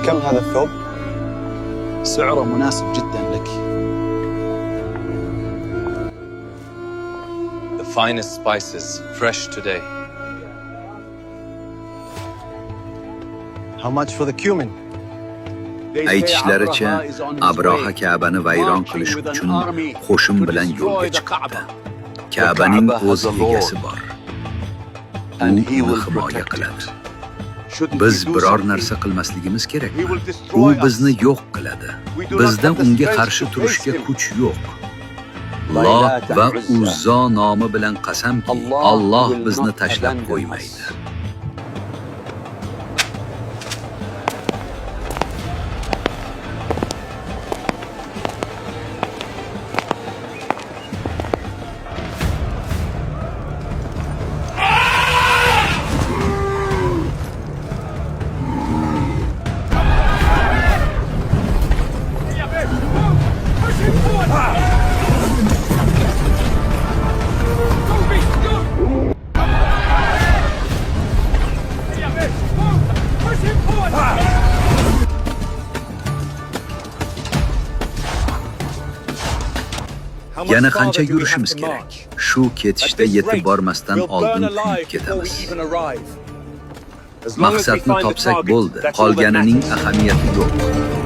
بكم هذا الثوب؟ سعره مناسب جدا لك. The finest spices, fresh today. How much for the cumin? Aytishlaricha, Abroha Ka'bani vayron qilish uchun qo'shin bilan yo'lga chiqibdi. Ka'baning o'z egasi bor. U uni himoya qiladi. Biz biror narsa qilmasligimiz kerak. U bizni yo'q qiladi. Bizda unga qarshi turishga kuch yo'q. Lot va Uzzo nomi bilan qasamki, Alloh bizni tashlab qo'ymaydi. Yana qancha yurishimiz kerak? Shu ketishda yetib bormasdan oldin kuyib ketamiz. Maqsadni topsak bo'ldi, qolganining ahamiyati yo'q.